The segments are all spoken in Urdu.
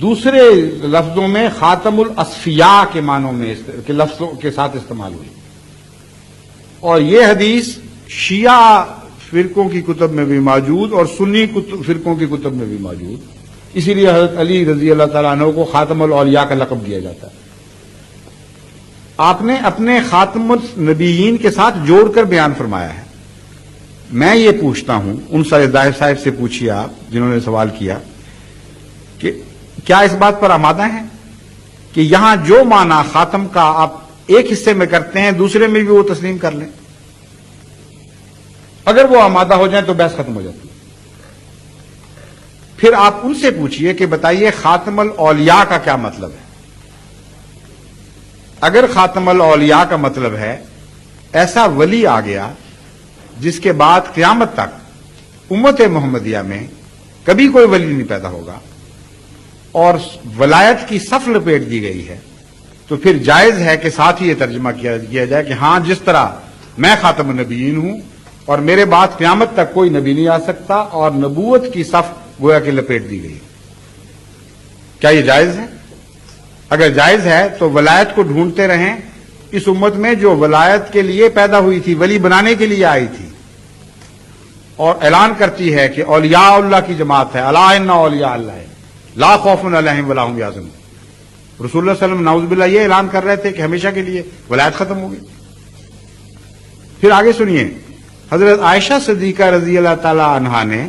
دوسرے لفظوں میں خاتم الاسفیاء کے معنوں میں کے لفظوں کے ساتھ استعمال ہوئی، اور یہ حدیث شیعہ فرقوں کی کتب میں بھی موجود اور سنی فرقوں کی کتب میں بھی موجود، اسی لیے حضرت علی رضی اللہ تعالیٰ عنہ کو خاتم الاولیاء کا لقب دیا جاتا ہے۔ آپ نے اپنے خاتم النبیین کے ساتھ جوڑ کر بیان فرمایا ہے۔ میں یہ پوچھتا ہوں، ان ظاہر صاحب سے پوچھیے آپ جنہوں نے سوال کیا کہ کیا اس بات پر آمادہ ہیں کہ یہاں جو معنی خاتم کا آپ ایک حصے میں کرتے ہیں دوسرے میں بھی وہ تسلیم کر لیں؟ اگر وہ آمادہ ہو جائیں تو بحث ختم ہو جاتی ہے۔ پھر آپ ان سے پوچھئے کہ بتائیے خاتم الاولیاء کا کیا مطلب ہے؟ اگر خاتم الاولیاء کا مطلب ہے ایسا ولی آ گیا جس کے بعد قیامت تک امت محمدیہ میں کبھی کوئی ولی نہیں پیدا ہوگا اور ولایت کی صف لپیٹ دی گئی ہے، تو پھر جائز ہے کہ ساتھ ہی یہ ترجمہ کیا جائے کہ ہاں جس طرح میں خاتم النبیین ہوں اور میرے بعد قیامت تک کوئی نبی نہیں آ سکتا اور نبوت کی صف گویا کہ لپیٹ دی گئی۔ کیا یہ جائز ہے؟ اگر جائز ہے تو ولایت کو ڈھونڈتے رہیں اس امت میں جو ولایت کے لیے پیدا ہوئی تھی، ولی بنانے کے لیے آئی تھی اور اعلان کرتی ہے کہ اولیاء اللہ کی جماعت ہے، الا ان اولیاء اللہ لا خوف علیہم ولا هم یحزنون۔ رسول اللہ صلی اللہ علیہ وسلم نعوذ باللہ یہ اعلان کر رہے تھے کہ ہمیشہ کے لیے ولایت ختم ہو گئی۔ پھر آگے سنیے، حضرت عائشہ صدیقہ رضی اللہ تعالی عنہا نے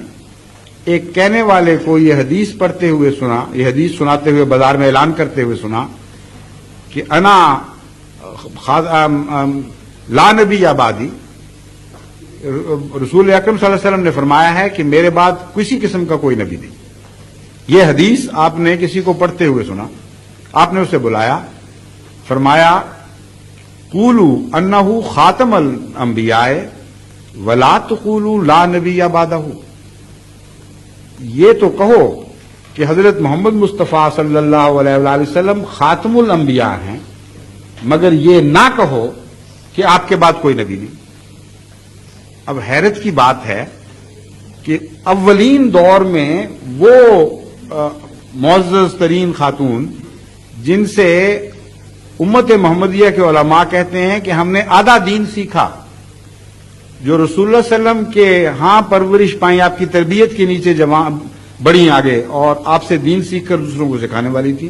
ایک کہنے والے کو یہ حدیث پڑھتے ہوئے سنا، یہ حدیث سناتے ہوئے بازار میں اعلان کرتے ہوئے سنا کہ انا لا نبی آبادی، رسول اکرم صلی اللہ علیہ وسلم نے فرمایا ہے کہ میرے بعد کسی قسم کا کوئی نبی نہیں۔ یہ حدیث آپ نے کسی کو پڑھتے ہوئے سنا، آپ نے اسے بلایا، فرمایا قولوا انہ خاتم الانبیاء ولا تقولوا لا نبی بعدہ، یہ تو کہو کہ حضرت محمد مصطفیٰ صلی اللہ علیہ وآلہ وسلم خاتم الانبیاء ہیں، مگر یہ نہ کہو کہ آپ کے بعد کوئی نبی نہیں۔ اب حیرت کی بات ہے کہ اولین دور میں وہ معزز ترین خاتون جن سے امت محمدیہ کے علماء کہتے ہیں کہ ہم نے آدھا دین سیکھا، جو رسول اللہ صلی اللہ علیہ وسلم کے ہاں پرورش پائیں، آپ کی تربیت کے نیچے بڑی آگے اور آپ سے دین سیکھ کر دوسروں کو سکھانے والی تھی،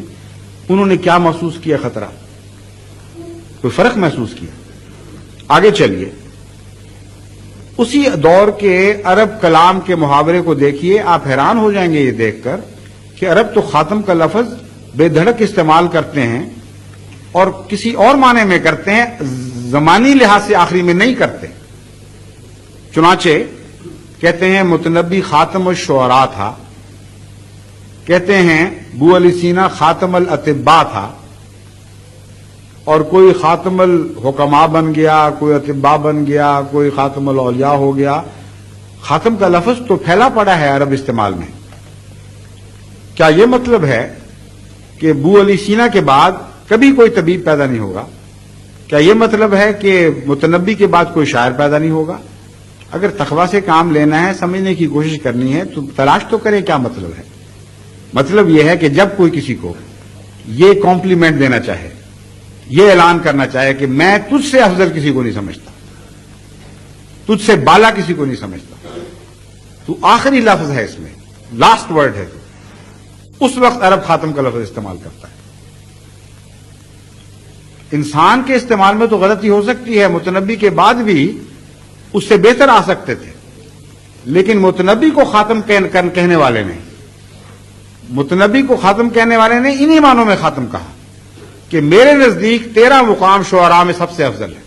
انہوں نے کیا محسوس کیا؟ خطرہ، کوئی فرق محسوس کیا؟ آگے چلیے، اسی دور کے عرب کلام کے محاورے کو دیکھیے، آپ حیران ہو جائیں گے یہ دیکھ کر کہ عرب تو خاتم کا لفظ بے دھڑک استعمال کرتے ہیں اور کسی اور معنی میں کرتے ہیں، زمانی لحاظ سے آخری میں نہیں کرتے۔ چنانچہ کہتے ہیں متنبی خاتم الشعراء تھا، کہتے ہیں ابو علی سینا خاتم الاطباء تھا، اور کوئی خاتم الحکماء بن گیا، کوئی اطباء بن گیا، کوئی خاتم الاولیاء ہو گیا۔ خاتم کا لفظ تو پھیلا پڑا ہے عرب استعمال میں۔ کیا یہ مطلب ہے کہ ابو علی سینا کے بعد کبھی کوئی طبیب پیدا نہیں ہوگا؟ کیا یہ مطلب ہے کہ متنبی کے بعد کوئی شاعر پیدا نہیں ہوگا؟ اگر تقویٰ سے کام لینا ہے، سمجھنے کی کوشش کرنی ہے تو تلاش تو کریں کیا مطلب ہے۔ مطلب یہ ہے کہ جب کوئی کسی کو یہ کمپلیمنٹ دینا چاہے، یہ اعلان کرنا چاہے کہ میں تجھ سے افضل کسی کو نہیں سمجھتا، تجھ سے بالا کسی کو نہیں سمجھتا، تو آخری لفظ ہے اس میں، لاسٹ ورڈ ہے، تو اس وقت عرب خاتم کا لفظ استعمال کرتا ہے۔ انسان کے استعمال میں تو غلطی ہو سکتی ہے، متنبی کے بعد بھی اس سے بہتر آ سکتے تھے، لیکن متنبی کو خاتم کہنے والے نے، متنبی کو خاتم کہنے والے نے انہی معنوں میں خاتم کہا کہ میرے نزدیک تیرا مقام شعراء میں سب سے افضل ہے،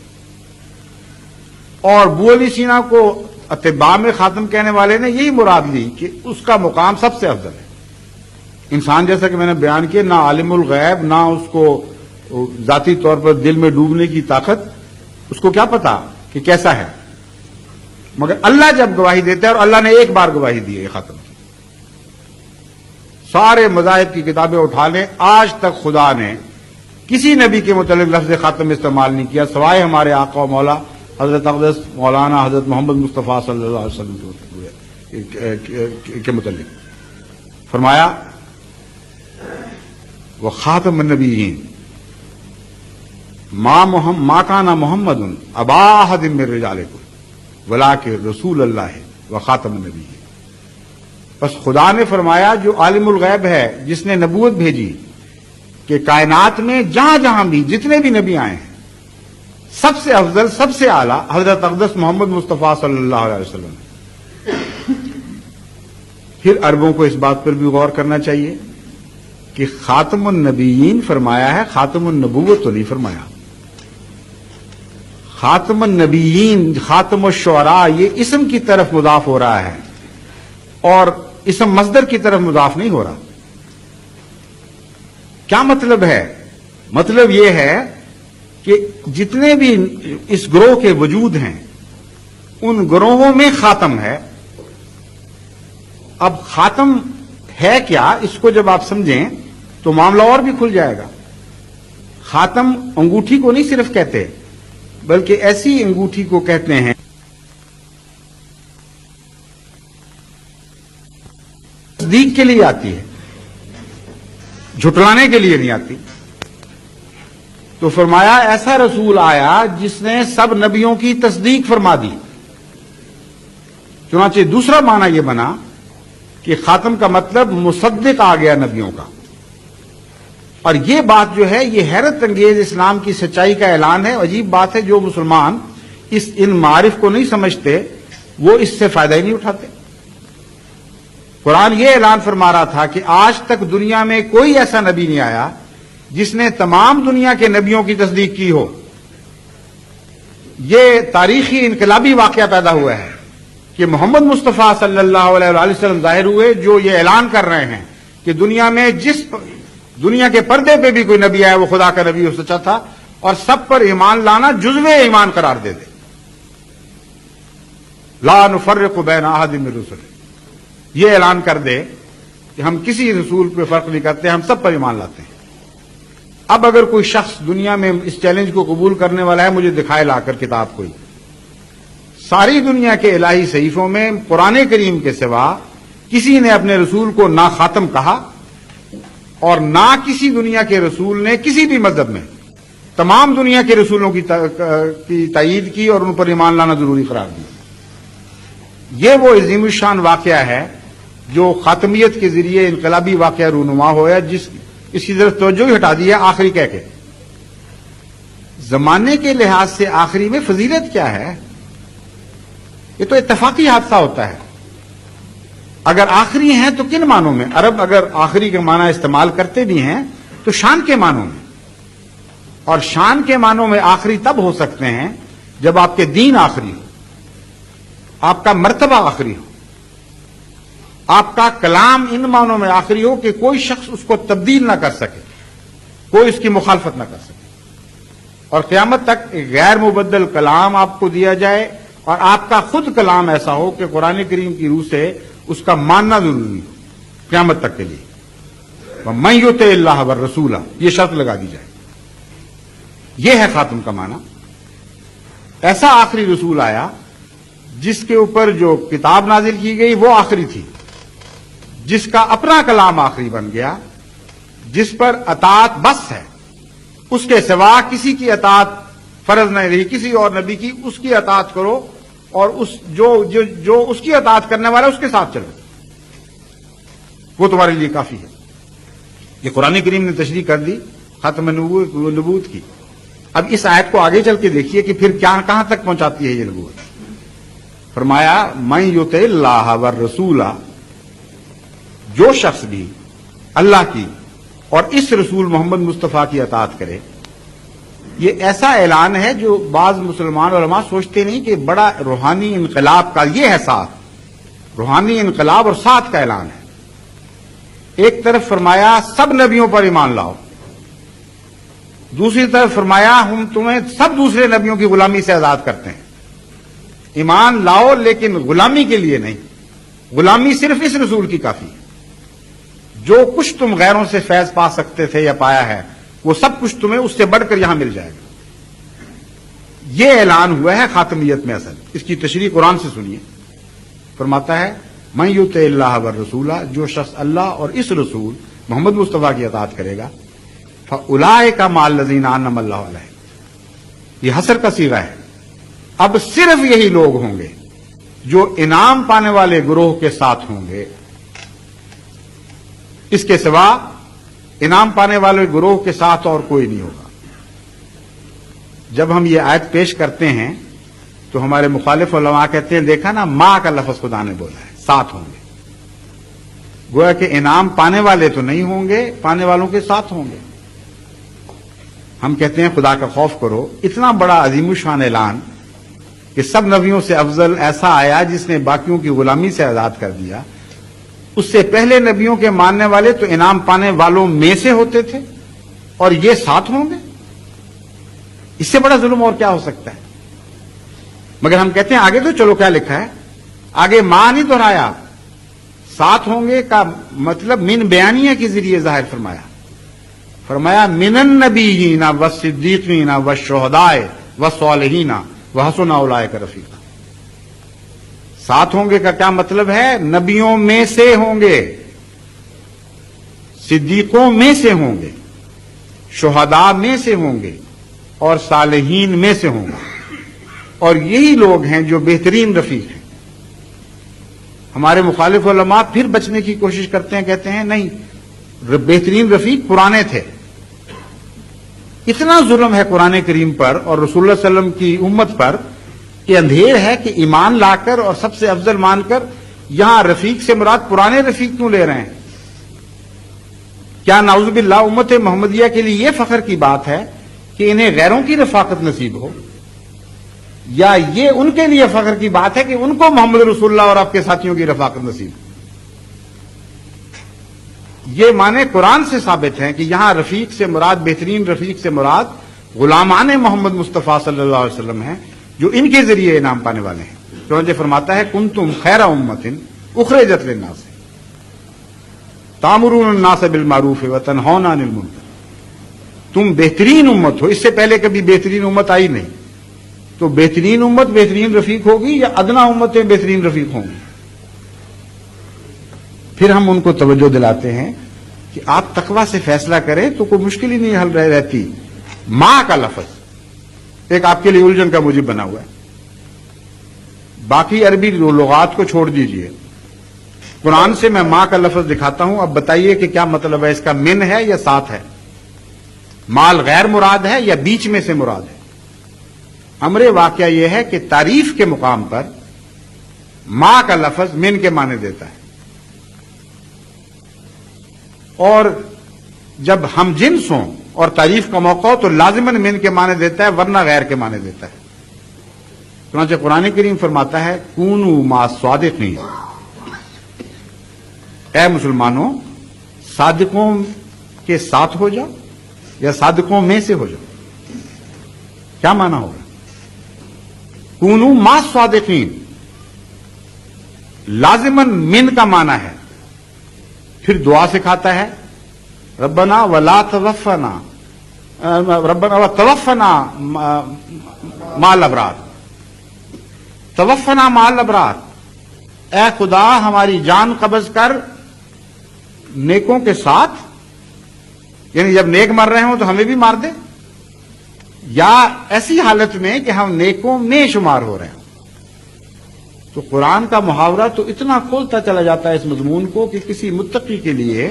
اور ابو علی سینا کو اطباء میں خاتم کہنے والے نے یہی مراد لی کہ اس کا مقام سب سے افضل ہے۔ انسان جیسا کہ میں نے بیان کیا، نہ عالم الغیب، نہ اس کو ذاتی طور پر دل میں ڈوبنے کی طاقت، اس کو کیا پتا کہ کیسا ہے، مگر اللہ جب گواہی دیتا ہے، اور اللہ نے ایک بار گواہی دی ہے خاتم کی۔ سارے مذاہب کی کتابیں اٹھا لیں، آج تک خدا نے کسی نبی کے متعلق لفظ خاتم استعمال نہیں کیا سوائے ہمارے آقا و مولا حضرت اقدس مولانا حضرت محمد مصطفیٰ صلی اللہ علیہ وسلم کے متعلق۔ فرمایا وخاتم النبیین ما کان محمد ابا احد من رجالکم ولکن رسول اللہ وخاتم النبیین۔ بس خدا نے فرمایا جو عالم الغیب ہے، جس نے نبوت بھیجی کہ کائنات میں جہاں جہاں بھی جتنے بھی نبی آئے ہیں سب سے افضل سب سے اعلیٰ حضرت اقدس محمد مصطفیٰ صلی اللہ علیہ وسلم۔ پھر عربوں کو اس بات پر بھی غور کرنا چاہیے کہ خاتم النبیین فرمایا ہے، خاتم النبوت تو نہیں فرمایا۔ خاتم النبیین، خاتم الشعراء، یہ اسم کی طرف مضاف ہو رہا ہے اور اسم مصدر کی طرف مضاف نہیں ہو رہا۔ کیا مطلب ہے؟ مطلب یہ ہے کہ جتنے بھی اس گروہ کے وجود ہیں ان گروہوں میں خاتم ہے۔ اب خاتم ہے کیا، اس کو جب آپ سمجھیں تو معاملہ اور بھی کھل جائے گا۔ خاتم انگوٹھی کو نہیں صرف کہتے بلکہ ایسی انگوٹھی کو کہتے ہیں تصدیق کے لیے آتی ہے، جھٹلانے کے لیے نہیں آتی۔ تو فرمایا ایسا رسول آیا جس نے سب نبیوں کی تصدیق فرما دی۔ چنانچہ دوسرا معنی یہ بنا کہ خاتم کا مطلب مصدق آ گیا نبیوں کا، اور یہ بات جو ہے یہ حیرت انگیز اسلام کی سچائی کا اعلان ہے۔ عجیب بات ہے، جو مسلمان ان معارف کو نہیں سمجھتے وہ اس سے فائدہ ہی نہیں اٹھاتے۔ قرآن یہ اعلان فرما رہا تھا کہ آج تک دنیا میں کوئی ایسا نبی نہیں آیا جس نے تمام دنیا کے نبیوں کی تصدیق کی ہو۔ یہ تاریخی انقلابی واقعہ پیدا ہوا ہے کہ محمد مصطفیٰ صلی اللہ علیہ وآلہ وسلم ظاہر ہوئے، جو یہ اعلان کر رہے ہیں کہ دنیا میں جس دنیا کے پردے پہ بھی کوئی نبی آیا وہ خدا کا نبی ہو سچا تھا، اور سب پر ایمان لانا جزو ایمان قرار دے دے۔ لا نفرق بین احد من رسل، یہ اعلان کر دے کہ ہم کسی رسول پہ فرق نہیں کرتے، ہم سب پر ایمان لاتے ہیں۔ اب اگر کوئی شخص دنیا میں اس چیلنج کو قبول کرنے والا ہے، مجھے دکھائے لا کر کتاب کوئی۔ ساری دنیا کے الہی صحیفوں میں قرآن کریم کے سوا کسی نے اپنے رسول کو نہ خاتم کہا اور نہ کسی دنیا کے رسول نے کسی بھی مذہب میں تمام دنیا کے رسولوں کی تائید کی اور ان پر ایمان لانا ضروری قرار دیا۔ یہ وہ عظیم الشان واقعہ ہے جو خاتمیت کے ذریعے انقلابی واقعہ رونما ہوا، اس کی طرف توجہ ہی ہٹا دی ہے آخری کہہ کے۔ زمانے کے لحاظ سے آخری میں فضیلت کیا ہے؟ یہ تو اتفاقی حادثہ ہوتا ہے۔ اگر آخری ہیں تو کن معنوں میں؟ عرب اگر آخری کے معنی استعمال کرتے بھی ہیں تو شان کے معنوں میں، اور شان کے معنوں میں آخری تب ہو سکتے ہیں جب آپ کے دین آخری ہو، آپ کا مرتبہ آخری ہو، آپ کا کلام ان معنوں میں آخری ہو کہ کوئی شخص اس کو تبدیل نہ کر سکے، کوئی اس کی مخالفت نہ کر سکے، اور قیامت تک ایک غیر مبدل کلام آپ کو دیا جائے اور آپ کا خود کلام ایسا ہو کہ قرآن کریم کی روح سے اس کا ماننا ضروری ہو قیامت تک کے لیے۔ وَمَن يُطِعِ اللَّهَ وَالرَّسُولَ، یہ شرط لگا دی جائے۔ یہ ہے خاتم کا معنی۔ ایسا آخری رسول آیا جس کے اوپر جو کتاب نازل کی گئی وہ آخری تھی، جس کا اپنا کلام آخری بن گیا، جس پر اطاعت بس ہے، اس کے سوا کسی کی اطاعت فرض نہیں رہی، کسی اور نبی کی، اس کی اطاعت کرو اور جو اس کی اطاعت کرنے والا ہے اس کے ساتھ چلو، وہ تمہارے لیے کافی ہے۔ یہ قرآن کریم نے تشریح کر دی ختم نبوت کی۔ اب اس آیت کو آگے چل کے دیکھیے کہ پھر کہاں تک پہنچاتی ہے یہ نبوت۔ فرمایا من یطع اللہ والرسول، جو شخص بھی اللہ کی اور اس رسول محمد مصطفیٰ کی اطاعت کرے۔ یہ ایسا اعلان ہے جو بعض مسلمان علماء سوچتے نہیں کہ بڑا روحانی انقلاب کا یہ ہے ساتھ، روحانی انقلاب اور ساتھ کا اعلان ہے۔ ایک طرف فرمایا سب نبیوں پر ایمان لاؤ، دوسری طرف فرمایا ہم تمہیں سب دوسرے نبیوں کی غلامی سے آزاد کرتے ہیں۔ ایمان لاؤ لیکن غلامی کے لیے نہیں، غلامی صرف اس رسول کی کافی ہے۔ جو کچھ تم غیروں سے فیض پا سکتے تھے یا پایا ہے وہ سب کچھ تمہیں اس سے بڑھ کر یہاں مل جائے گا۔ یہ اعلان ہوا ہے خاتمیت میں اصل۔ اس کی تشریح قرآن سے سنیے۔ فرماتا ہے من یطع اللہ والرسول، جو شخص اللہ اور اس رسول محمد مصطفیٰ کی اطاعت کرے گا فَأُولَٰئِكَ مَعَ الَّذِينَ أَنْعَمَ اللَّهُ عَلَيْهِمْ، یہ حصر کا صیغہ ہے. اب صرف یہی لوگ ہوں گے جو انعام پانے والے گروہ کے ساتھ ہوں گے. اس کے سوا انعام پانے والے گروہ کے ساتھ اور کوئی نہیں ہوگا. جب ہم یہ آیت پیش کرتے ہیں تو ہمارے مخالف علماء کہتے ہیں دیکھا نا، ماں کا لفظ خدا نے بولا ہے، ساتھ ہوں گے. گویا کہ انعام پانے والے تو نہیں ہوں گے، پانے والوں کے ساتھ ہوں گے. ہم کہتے ہیں خدا کا خوف کرو. اتنا بڑا عظیم الشان اعلان کہ سب نبیوں سے افضل ایسا آیا جس نے باقیوں کی غلامی سے آزاد کر دیا. اس سے پہلے نبیوں کے ماننے والے تو انعام پانے والوں میں سے ہوتے تھے، اور یہ ساتھ ہوں گے. اس سے بڑا ظلم اور کیا ہو سکتا ہے؟ مگر ہم کہتے ہیں آگے تو چلو کیا لکھا ہے، آگے ماں نہیں دہرایا. ساتھ ہوں گے کا مطلب من بیانیہ کے ذریعے ظاہر فرمایا من النبیین والصدیقین والشہداء والصالحین وحسن اولئک رفیقا. ساتھ ہوں گے کا کیا مطلب ہے؟ نبیوں میں سے ہوں گے، صدیقوں میں سے ہوں گے، شہداء میں سے ہوں گے، اور صالحین میں سے ہوں گے. اور یہی لوگ ہیں جو بہترین رفیق ہیں. ہمارے مخالف علماء پھر بچنے کی کوشش کرتے ہیں، کہتے ہیں نہیں، بہترین رفیق پرانے تھے. اتنا ظلم ہے قرآن کریم پر اور رسول اللہ صلی اللہ علیہ وسلم کی امت پر کہ اندھیر ہے کہ ایمان لا کر اور سب سے افضل مان کر یہاں رفیق سے مراد پرانے رفیق کیوں لے رہے ہیں؟ کیا نعوذ باللہ امت محمدیہ کے لیے یہ فخر کی بات ہے کہ انہیں غیروں کی رفاقت نصیب ہو، یا یہ ان کے لیے فخر کی بات ہے کہ ان کو محمد رسول اللہ اور آپ کے ساتھیوں کی رفاقت نصیب ہو؟ یہ معنی قرآن سے ثابت ہیں کہ یہاں رفیق سے مراد، بہترین رفیق سے مراد غلامان محمد مصطفیٰ صلی اللہ علیہ وسلم ہیں جو ان کے ذریعے انعام پانے والے ہیں. چنانچہ فرماتا ہے کنتم خیر امۃ اخرجت للناس تأمرون الناس بالمعروف وتنہون عن المنکر. تم بہترین امت ہو. اس سے پہلے کبھی بہترین امت آئی نہیں. تو بہترین امت بہترین رفیق ہوگی یا ادنا امتیں بہترین رفیق ہوں گی؟ پھر ہم ان کو توجہ دلاتے ہیں کہ آپ تقوی سے فیصلہ کریں تو کوئی مشکل ہی نہیں حل رہتی. ماں کا لفظ ایک آپ کے لیے الجھن کا موجب بنا ہوا ہے. باقی عربی لغات کو چھوڑ دیجئے، قرآن سے میں ماں کا لفظ دکھاتا ہوں. اب بتائیے کہ کیا مطلب ہے اس کا؟ من ہے یا ساتھ ہے؟ مال غیر مراد ہے یا بیچ میں سے مراد ہے؟ امر واقعہ یہ ہے کہ تعریف کے مقام پر ماں کا لفظ من کے معنی دیتا ہے، اور جب ہم جنس ہوں اور تعریف کا موقع ہو تو لازماً من کے معنی دیتا ہے، ورنہ غیر کے معنی دیتا ہے. چنانچہ قرآن کریم فرماتا ہے کونوا مع الصادقین، اے مسلمانوں صادقوں کے ساتھ ہو جاؤ یا صادقوں میں سے ہو جاؤ. کیا معنی ہوگا؟ کونوا مع الصادقین لازماً من کا معنی ہے. پھر دعا سکھاتا ہے ربنا ولا توفنا، ربنا وتوفنا مع الابرار، توفنا مع الابرار. اے خدا ہماری جان قبض کر نیکوں کے ساتھ، یعنی جب نیک مر رہے ہوں تو ہمیں بھی مار دے، یا ایسی حالت میں کہ ہم نیکوں میں شمار ہو رہے ہیں. تو قرآن کا محاورہ تو اتنا کھولتا چلا جاتا ہے اس مضمون کو کہ کسی متقی کے لیے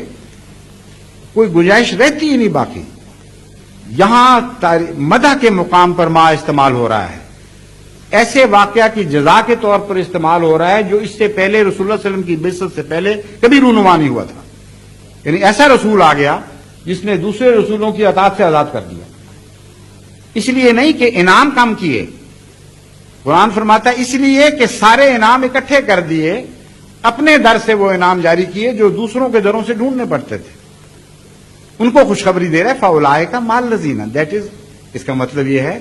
کوئی گنجائش رہتی ہی نہیں باقی. یہاں مدح کے مقام پر ما استعمال ہو رہا ہے، ایسے واقعہ کی جزا کے طور پر استعمال ہو رہا ہے جو اس سے پہلے رسول اللہ صلی اللہ علیہ وسلم کی بعثت سے پہلے کبھی رونما نہیں ہوا تھا. یعنی ایسا رسول آ گیا جس نے دوسرے رسولوں کی اطاعت سے آزاد کر دیا. اس لیے نہیں کہ انعام کم کیے، قرآن فرماتا ہے اس لیے کہ سارے انعام اکٹھے کر دیے، اپنے در سے وہ انعام جاری کیے جو دوسروں کے دروں سے ڈھونڈنے پڑتے تھے. ان کو خوشخبری دے رہے فاولئک مع الذین، دیٹ از، اس کا مطلب یہ ہے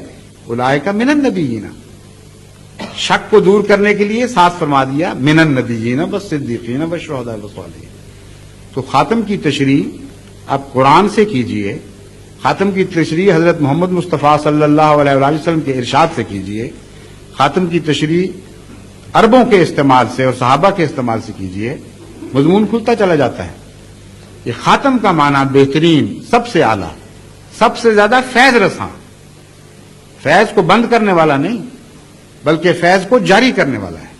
اولئک من النبیین. شک کو دور کرنے کے لیے ساتھ فرما دیا من النبیین والصدیقین والشہداء والصالحین. تو خاتم کی تشریح آپ قرآن سے کیجئے، خاتم کی تشریح حضرت محمد مصطفیٰ صلی اللہ علیہ وآلہ وسلم کے ارشاد سے کیجئے، خاتم کی تشریح عربوں کے استعمال سے اور صحابہ کے استعمال سے کیجئے. مضمون کھلتا چلا جاتا ہے. یہ خاتم کا معنی بہترین، سب سے اعلیٰ، سب سے زیادہ فیض رساں، فیض کو بند کرنے والا نہیں بلکہ فیض کو جاری کرنے والا ہے.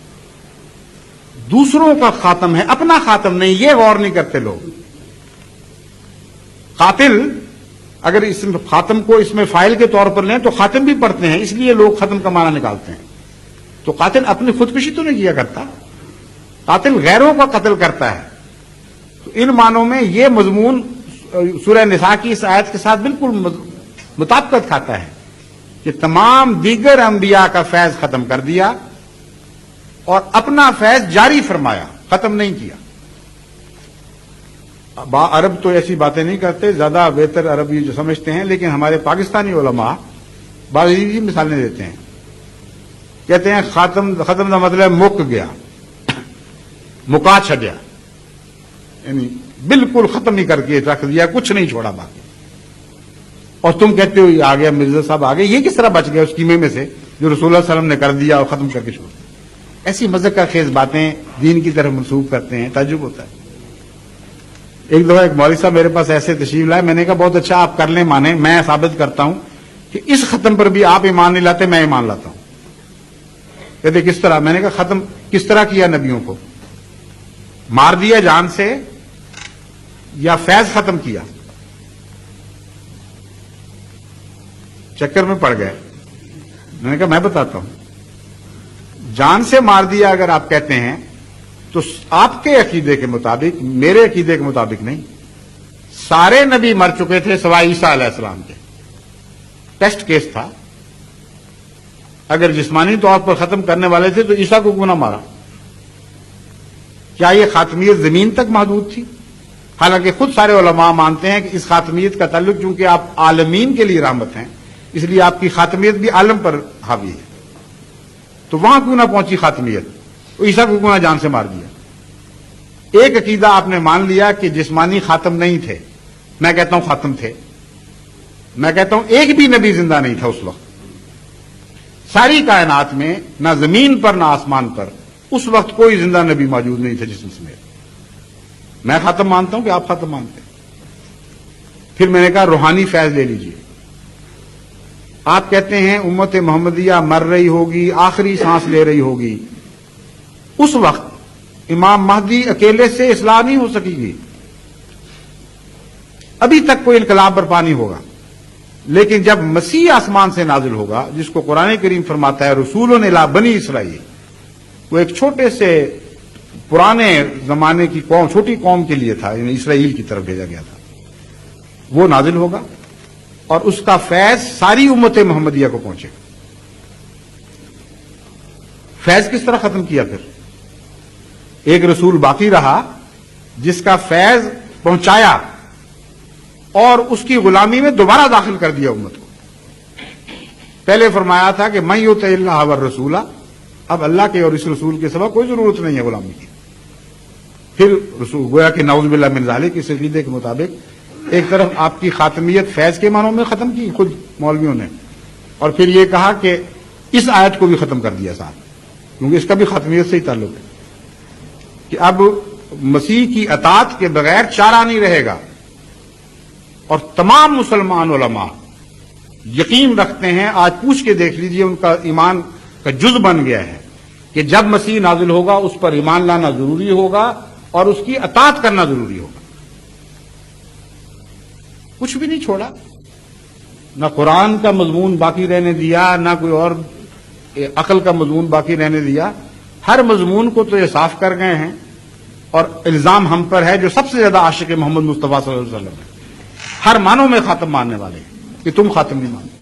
دوسروں کا خاتم ہے، اپنا خاتم نہیں. یہ غور نہیں کرتے لوگ. قاتل اگر اس خاتم کو اس میں فائل کے طور پر لیں تو خاتم بھی پڑھتے ہیں، اس لیے لوگ ختم کا معنی نکالتے ہیں. تو قاتل اپنی خودکشی تو نہیں کیا کرتا، قاتل غیروں کا قتل کرتا ہے. تو ان معنوں میں یہ مضمون سورہ نساء کی اس آیت کے ساتھ بالکل مطابقت کھاتا ہے کہ تمام دیگر انبیاء کا فیض ختم کر دیا اور اپنا فیض جاری فرمایا، ختم نہیں کیا. عرب تو ایسی باتیں نہیں کرتے، زیادہ بہتر عرب یہ جو سمجھتے ہیں، لیکن ہمارے پاکستانی علماء بعض یہ مثالیں دیتے ہیں. کہتے ہیں ختم کا مطلب مک گیا، مکا چھڈیا، یعنی بالکل ختم ہی کر کے رکھ دیا، کچھ نہیں چھوڑا باقی. اور تم کہتے ہو یہ آ گیا، مرزا صاحب آ گئے، یہ کس طرح بچ گیا اس کیمے میں سے جو رسول اللہ صلی اللہ علیہ وسلم نے کر دیا اور ختم کر کے چھوڑ دیا. ایسی مذہق خیز باتیں دین کی طرف منسوب کرتے ہیں، تعجب ہوتا ہے. ایک دفعہ ایک مولوی صاحب میرے پاس ایسے تشریف لائے، میں نے کہا بہت اچھا آپ کر لیں مانے، میں ثابت کرتا ہوں کہ اس ختم پر بھی آپ ایمان نہیں لاتے، میں ایمان لاتا ہوں. کہتے کس طرح؟ میں نے کہا ختم کس طرح کیا؟ نبیوں کو مار دیا جان سے یا فیض ختم کیا؟ چکر میں پڑ گئے. میں نے کہا میں بتاتا ہوں. جان سے مار دیا اگر آپ کہتے ہیں تو آپ کے عقیدے کے مطابق، میرے عقیدے کے مطابق نہیں. سارے نبی مر چکے تھے سوائے عیسیٰ علیہ السلام کے. ٹیسٹ کیس تھا. اگر جسمانی طور پر ختم کرنے والے تھے تو عیسیٰ کو کیوں نہ مارا؟ کیا یہ خاتمیت زمین تک محدود تھی؟ حالانکہ خود سارے علماء مانتے ہیں کہ اس خاتمیت کا تعلق، چونکہ آپ عالمین کے لیے رحمت ہیں، اس لیے آپ کی خاتمیت بھی عالم پر حاوی ہے. تو وہاں کیوں نہ پہنچی خاتمیت؟ عیسیٰ کو کیوں نہ جان سے مار دیا؟ ایک عقیدہ آپ نے مان لیا کہ جسمانی خاتم نہیں تھے، میں کہتا ہوں خاتم تھے. میں کہتا ہوں ایک بھی نبی زندہ نہیں تھا اس وقت. ساری کائنات میں نہ زمین پر نہ آسمان پر اس وقت کوئی زندہ نبی موجود نہیں تھا جسم سمیت. میں خاتم مانتا ہوں کہ آپ خاتم مانتے ہیں. پھر میں نے کہا روحانی فیض لے لیجئے. آپ کہتے ہیں امت محمدیہ مر رہی ہوگی، آخری سانس لے رہی ہوگی. اس وقت امام مہدی اکیلے سے اصلاح نہیں ہو سکے گی، ابھی تک کوئی انقلاب برپا نہیں ہوگا. لیکن جب مسیح آسمان سے نازل ہوگا، جس کو قرآن کریم فرماتا ہے رسول الی بنی اسرائیل، وہ ایک چھوٹے سے پرانے زمانے کی قوم، چھوٹی قوم کے لیے تھا، یعنی اسرائیل کی طرف بھیجا گیا تھا. وہ نازل ہوگا اور اس کا فیض ساری امت محمدیہ کو پہنچے گا. فیض کس طرح ختم کیا؟ پھر ایک رسول باقی رہا جس کا فیض پہنچایا اور اس کی غلامی میں دوبارہ داخل کر دیا امت کو. پہلے فرمایا تھا کہ من یطع اللہ والرسول، اب اللہ کے اور اس رسول کے سوا کوئی ضرورت نہیں ہے غلامی کی. پھر رسول گویا کہ نعوذ باللہ من ذالک، اس عقیدے کے مطابق ایک طرف آپ کی خاتمیت فیض کے معنوں میں ختم کی خود مولویوں نے، اور پھر یہ کہا کہ اس آیت کو بھی ختم کر دیا ساتھ، کیونکہ اس کا بھی خاتمیت سے ہی تعلق ہے کہ اب مسیح کی اطاعت کے بغیر چارہ نہیں رہے گا. اور تمام مسلمان علماء یقین رکھتے ہیں، آج پوچھ کے دیکھ لیجئے، ان کا ایمان کا جز بن گیا ہے کہ جب مسیح نازل ہوگا اس پر ایمان لانا ضروری ہوگا اور اس کی اطاعت کرنا ضروری ہوگا. کچھ بھی نہیں چھوڑا، نہ قرآن کا مضمون باقی رہنے دیا، نہ کوئی اور عقل کا مضمون باقی رہنے دیا. ہر مضمون کو تو یہ صاف کر گئے ہیں، اور الزام ہم پر ہے جو سب سے زیادہ عاشق محمد مصطفیٰ صلی اللہ علیہ وسلم ہے، ہر معنوں میں خاتم ماننے والے کہ تم خاتم نہیں مانتے.